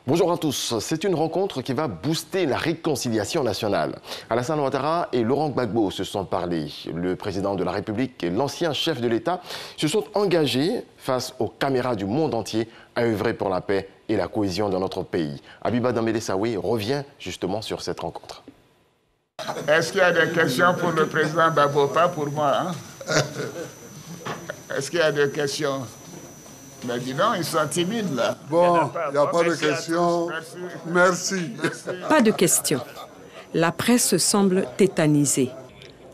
Bonjour à tous. C'est une rencontre qui va booster la réconciliation nationale. Alassane Ouattara et Laurent Gbagbo se sont parlé. Le président de la République et l'ancien chef de l'État se sont engagés face aux caméras du monde entier à œuvrer pour la paix et la cohésion dans notre pays. Abiba Dambélé Saoui revient justement sur cette rencontre. Est-ce qu'il y a des questions pour le président Gbagbo? Pas pour moi. Hein? Est-ce qu'il y a des questions? Mais dis donc, ils sont timides là. Bon, il n'y a pas de questions. Merci. Pas de questions. La presse semble tétanisée.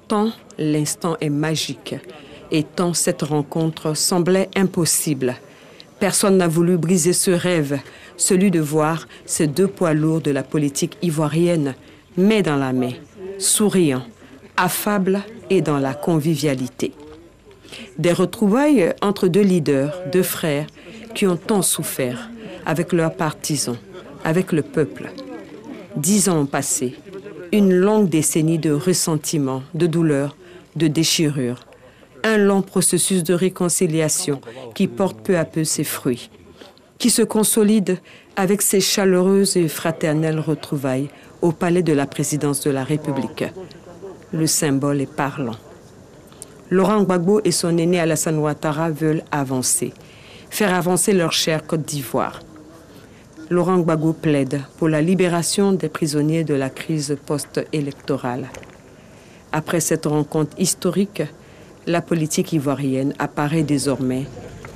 Tant l'instant est magique et tant cette rencontre semblait impossible. Personne n'a voulu briser ce rêve, celui de voir ces deux poids lourds de la politique ivoirienne, main dans la main, souriants, affables et dans la convivialité. Des retrouvailles entre deux leaders, deux frères, qui ont tant souffert avec leurs partisans, avec le peuple. 10 ans ont passé, une longue décennie de ressentiment, de douleur, de déchirure. Un long processus de réconciliation qui porte peu à peu ses fruits, qui se consolide avec ses chaleureuses et fraternelles retrouvailles au palais de la présidence de la République. Le symbole est parlant. Laurent Gbagbo et son aîné Alassane Ouattara veulent avancer, faire avancer leur chère Côte d'Ivoire. Laurent Gbagbo plaide pour la libération des prisonniers de la crise post-électorale. Après cette rencontre historique, la politique ivoirienne apparaît désormais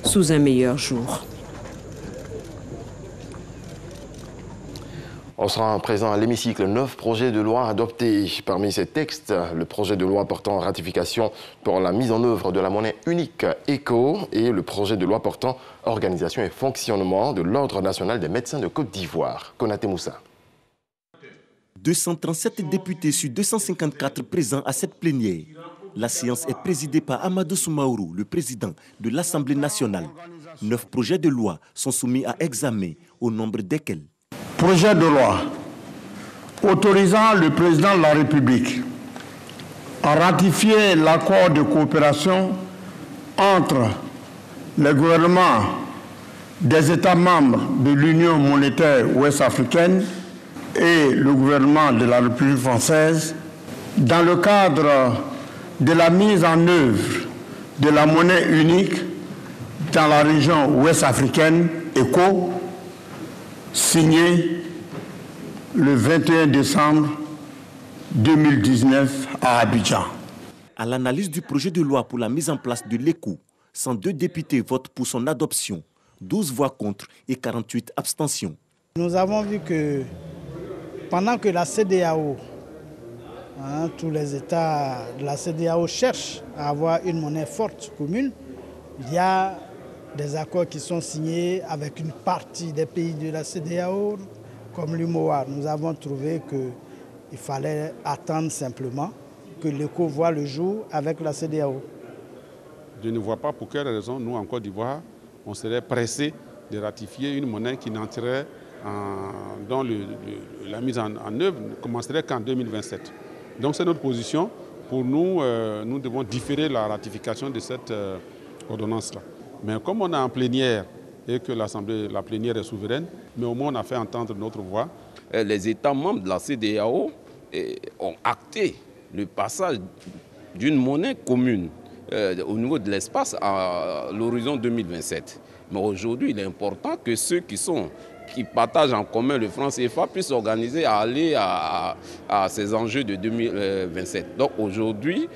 sous un meilleur jour. On sera présent à l'hémicycle. 9 projets de loi adoptés. Parmi ces textes, le projet de loi portant ratification pour la mise en œuvre de la monnaie unique ECO et le projet de loi portant organisation et fonctionnement de l'Ordre national des médecins de Côte d'Ivoire. Konaté Moussa. 237 députés sur 254 présents à cette plénière. La séance est présidée par Amadou Soumaourou, le président de l'Assemblée nationale. 9 projets de loi sont soumis à examen, au nombre desquels projet de loi autorisant le président de la République à ratifier l'accord de coopération entre les gouvernements des États membres de l'Union monétaire ouest-africaine et le gouvernement de la République française dans le cadre de la mise en œuvre de la monnaie unique dans la région ouest-africaine, ECO, signé le 21 décembre 2019 à Abidjan. À l'analyse du projet de loi pour la mise en place de l'ECO, 102 députés votent pour son adoption, 12 voix contre et 48 abstentions. Nous avons vu que pendant que la CEDEAO, tous les États de la CEDEAO cherchent à avoir une monnaie forte commune, il y a des accords qui sont signés avec une partie des pays de la CEDEAO, comme l'UMOA. Nous avons trouvé qu'il fallait attendre simplement que l'ECO voit le jour avec la CEDEAO. Je ne vois pas pour quelle raison, nous, en Côte d'Ivoire, on serait pressé de ratifier une monnaie qui n'entrerait dont la mise en œuvre ne commencerait qu'en 2027. Donc c'est notre position. Pour nous, nous devons différer la ratification de cette ordonnance-là. Mais comme on est en plénière et que la plénière est souveraine, mais au moins on a fait entendre notre voix. Les États membres de la CEDEAO ont acté le passage d'une monnaie commune au niveau de l'espace à l'horizon 2027. Mais aujourd'hui, il est important que ceux qui partagent en commun le franc CFA puissent s'organiser à aller à ces enjeux de 2027. Donc aujourd'hui,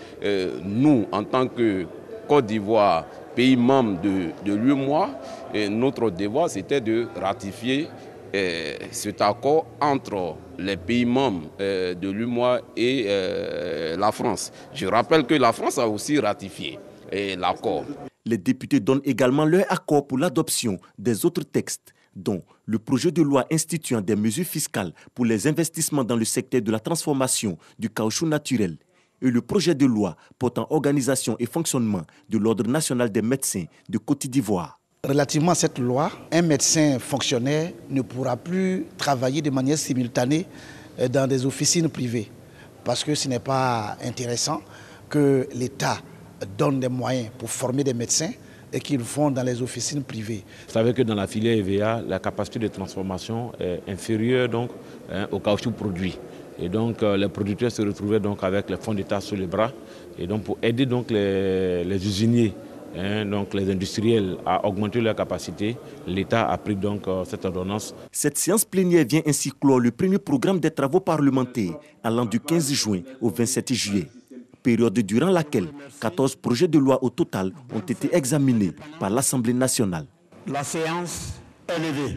nous, en tant que Côte d'Ivoire, pays membre de l'UEMOA, notre devoir c'était de ratifier cet accord entre les pays membres de l'UEMOA et la France. Je rappelle que la France a aussi ratifié l'accord. Les députés donnent également leur accord pour l'adoption des autres textes, dont le projet de loi instituant des mesures fiscales pour les investissements dans le secteur de la transformation du caoutchouc naturel et le projet de loi portant organisation et fonctionnement de l'Ordre national des médecins de Côte d'Ivoire. Relativement à cette loi, un médecin fonctionnaire ne pourra plus travailler de manière simultanée dans des officines privées parce que ce n'est pas intéressant que l'État donne des moyens pour former des médecins et qu'ils font dans les officines privées. Vous savez que dans la filière EVA, la capacité de transformation est inférieure donc, au caoutchouc produit. Et donc les producteurs se retrouvaient donc avec les fonds d'État sur les bras. Et donc pour aider donc les usiniers, donc les industriels à augmenter leur capacité, l'État a pris donc cette ordonnance. Cette séance plénière vient ainsi clore le premier programme des travaux parlementaires allant du 15 juin au 27 juillet. Période durant laquelle 14 projets de loi au total ont été examinés par l'Assemblée nationale. La séance est levée.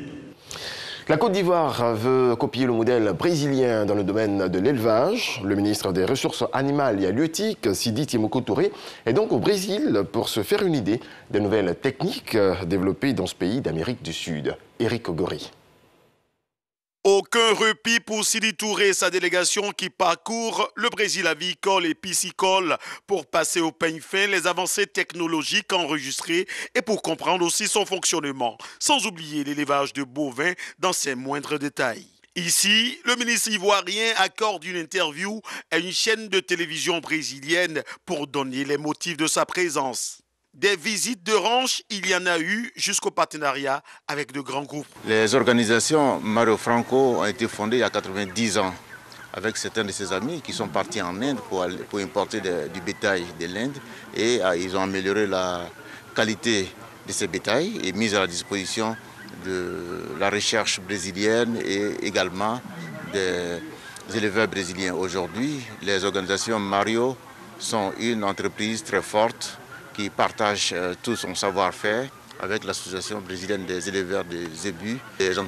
La Côte d'Ivoire veut copier le modèle brésilien dans le domaine de l'élevage. Le ministre des Ressources animales et halieutiques, Sidi Timoko Touré, est donc au Brésil pour se faire une idée des nouvelles techniques développées dans ce pays d'Amérique du Sud. Éric Ogori. Aucun répit pour Sidi Touré et sa délégation qui parcourt le Brésil avicole et piscicole pour passer au peigne fin les avancées technologiques enregistrées et pour comprendre aussi son fonctionnement, sans oublier l'élevage de bovins dans ses moindres détails. Ici, le ministre ivoirien accorde une interview à une chaîne de télévision brésilienne pour donner les motifs de sa présence. Des visites de ranch, il y en a eu jusqu'au partenariat avec de grands groupes. Les organisations Mario Franco ont été fondées il y a 90 ans avec certains de ses amis qui sont partis en Inde pour importer du bétail de l'Inde et ils ont amélioré la qualité de ces bétails et mis à la disposition de la recherche brésilienne et également des éleveurs brésiliens. Aujourd'hui, les organisations Mario sont une entreprise très forte qui partage tout son savoir-faire avec l'association brésilienne des éleveurs des zébus, des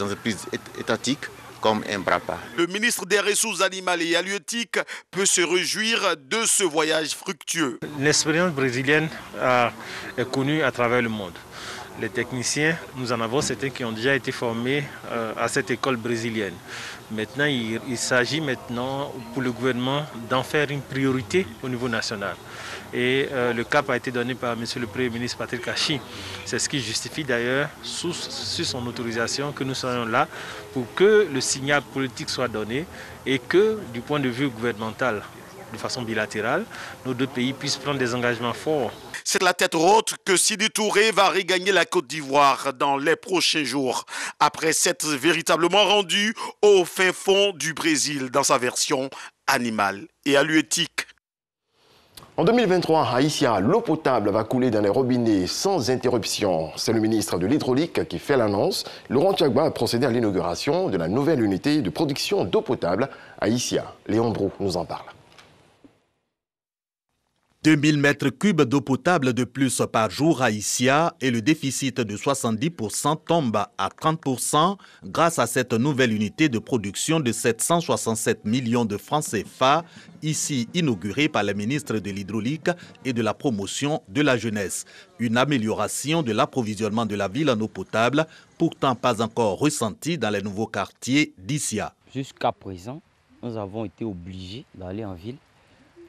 entreprises étatiques comme Embrapa. Le ministre des Ressources animales et halieutiques peut se réjouir de ce voyage fructueux. L'expérience brésilienne est connue à travers le monde. Les techniciens, nous en avons certains qui ont déjà été formés à cette école brésilienne. Maintenant, il s'agit maintenant pour le gouvernement d'en faire une priorité au niveau national. Et le cap a été donné par M. le Premier ministre Patrick Achi. C'est ce qui justifie d'ailleurs, sur son autorisation, que nous soyons là pour que le signal politique soit donné et que, du point de vue gouvernemental, de façon bilatérale, nos deux pays puissent prendre des engagements forts. C'est la tête haute que Sidi Touré va regagner la Côte d'Ivoire dans les prochains jours, après s'être véritablement rendu au fin fond du Brésil dans sa version animale et halietique. En 2023, à Issia, l'eau potable va couler dans les robinets sans interruption. C'est le ministre de l'Hydraulique qui fait l'annonce. Laurent Tchagba a procédé à l'inauguration de la nouvelle unité de production d'eau potable à Issia. Léon Brou nous en parle. 2000 mètres cubes d'eau potable de plus par jour à Issia et le déficit de 70% tombe à 30% grâce à cette nouvelle unité de production de 767 millions de francs CFA, ici inaugurée par le ministre de l'Hydraulique et de la promotion de la jeunesse. Une amélioration de l'approvisionnement de la ville en eau potable, pourtant pas encore ressentie dans les nouveaux quartiers d'Issia. Jusqu'à présent, nous avons été obligés d'aller en ville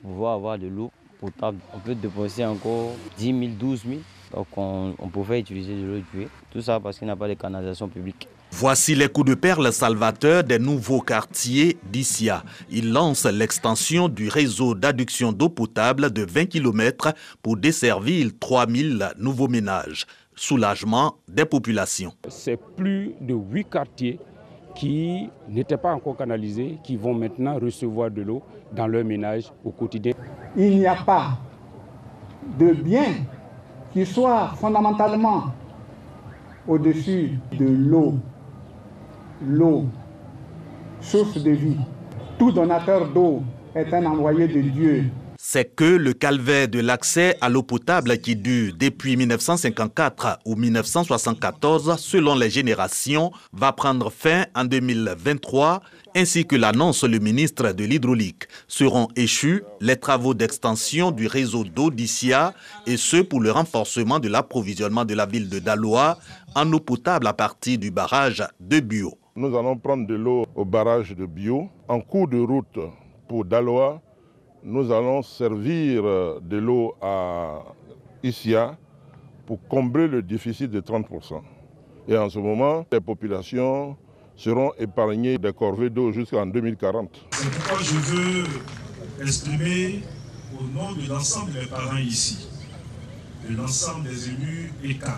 pour pouvoir avoir de l'eau potable. On peut déposer encore 10 000, 12 000. Donc on pouvait utiliser de l'eau de pluie. Tout ça parce qu'il n'y a pas de canalisation publique. Voici les coups de perle salvateurs des nouveaux quartiers d'Issia. Il lance l'extension du réseau d'adduction d'eau potable de 20 km pour desservir 3000 nouveaux ménages. Soulagement des populations. C'est plus de 8 quartiers qui n'étaient pas encore canalisés, qui vont maintenant recevoir de l'eau dans leur ménage au quotidien. Il n'y a pas de bien qui soit fondamentalement au-dessus de l'eau. L'eau, source de vie. Tout donateur d'eau est un envoyé de Dieu. C'est que le calvaire de l'accès à l'eau potable qui dure depuis 1954 ou 1974, selon les générations, va prendre fin en 2023, ainsi que l'annonce le ministre de l'Hydraulique. Seront échus les travaux d'extension du réseau d'eau d'Issia et ceux pour le renforcement de l'approvisionnement de la ville de Daloa en eau potable à partir du barrage de Bio. Nous allons prendre de l'eau au barrage de Bio. En cours de route pour Daloa, nous allons servir de l'eau à Issia pour combler le déficit de 30%. Et en ce moment, les populations seront épargnées des corvées d'eau jusqu'en 2040. C'est pourquoi je veux exprimer au nom de l'ensemble des parents ici de l'ensemble des élus et cadres.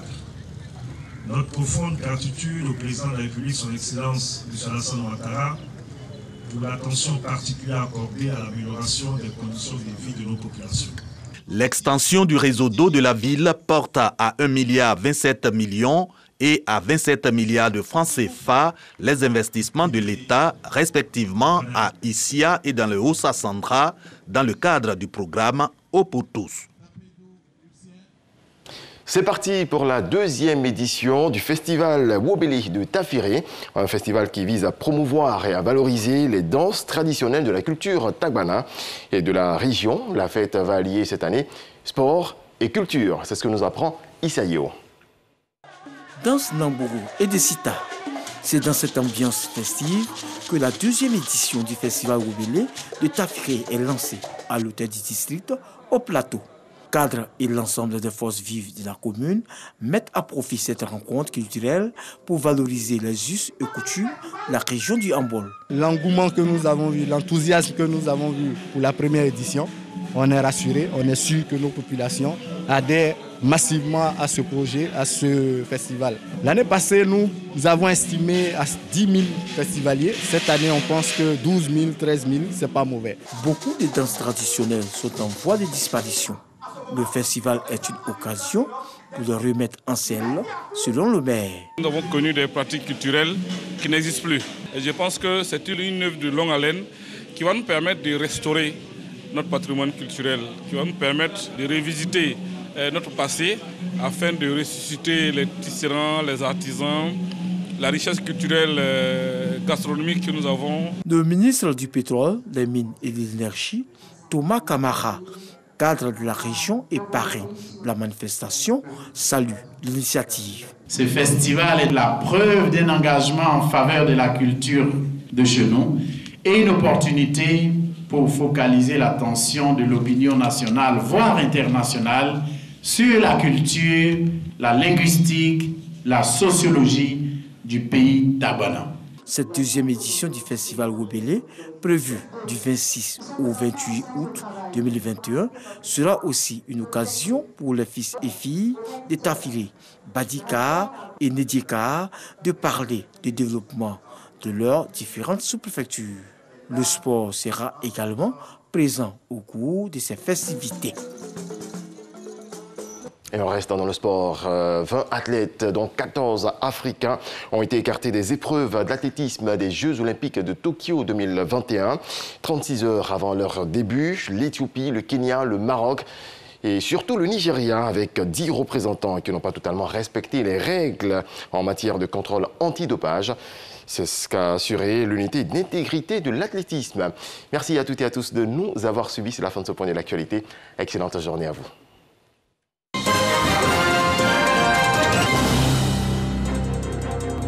Notre profonde gratitude au président de la République, son Excellence M. Alassane Ouattara, pour l'attention particulière accordée à l'amélioration des conditions de vie de nos populations. L'extension du réseau d'eau de la ville porte à 1,27 milliard et à 27 milliards de francs CFA les investissements de l'État, respectivement à Issia et dans le Haut-Sassandra, dans le cadre du programme Eau pour tous. C'est parti pour la deuxième édition du festival Wobélé de Tafiré, un festival qui vise à promouvoir et à valoriser les danses traditionnelles de la culture tagbana et de la région. La fête va allier cette année sport et culture. C'est ce que nous apprend Issaïo. Danse Nambourou et des Sita. C'est dans cette ambiance festive que la deuxième édition du festival Wobélé de Tafiré est lancée à l'hôtel du district au plateau. Cadres et l'ensemble des forces vives de la commune mettent à profit cette rencontre culturelle pour valoriser les us et coutumes de la région du Hambol. L'engouement que nous avons vu, l'enthousiasme que nous avons vu pour la première édition, on est rassuré, on est sûr que nos populations adhèrent massivement à ce projet, à ce festival. L'année passée, nous avons estimé à 10 000 festivaliers. Cette année, on pense que 12 000, 13 000, c'est pas mauvais. Beaucoup de danses traditionnelles sont en voie de disparition. Le festival est une occasion pour les remettre en scène, selon le maire. Nous avons connu des pratiques culturelles qui n'existent plus. Et je pense que c'est une œuvre de longue haleine qui va nous permettre de restaurer notre patrimoine culturel, qui va nous permettre de revisiter notre passé afin de ressusciter les tisserands, les artisans, la richesse culturelle gastronomique que nous avons. Le ministre du Pétrole, des Mines et de l'Énergie, Thomas Camara, cadre de la région et parrain de la manifestation, salue l'initiative. Ce festival est la preuve d'un engagement en faveur de la culture de chez nous et une opportunité pour focaliser l'attention de l'opinion nationale, voire internationale, sur la culture, la linguistique, la sociologie du pays tagbana. Cette deuxième édition du festival Wobélé, prévue du 26 au 28 août 2021, sera aussi une occasion pour les fils et filles de Tafiré, Badika et Nédieka de parler du développement de leurs différentes sous-préfectures. Le sport sera également présent au cours de ces festivités. Et on reste dans le sport. 20 athlètes, dont 14 Africains, ont été écartés des épreuves d'athlétisme des Jeux Olympiques de Tokyo 2021. 36 heures avant leur début, l'Éthiopie, le Kenya, le Maroc et surtout le Nigeria, avec 10 représentants qui n'ont pas totalement respecté les règles en matière de contrôle antidopage. C'est ce qu'a assuré l'unité et l'intégrité de l'athlétisme. Merci à toutes et à tous de nous avoir suivis. C'est la fin de ce point de l'actualité. Excellente journée à vous.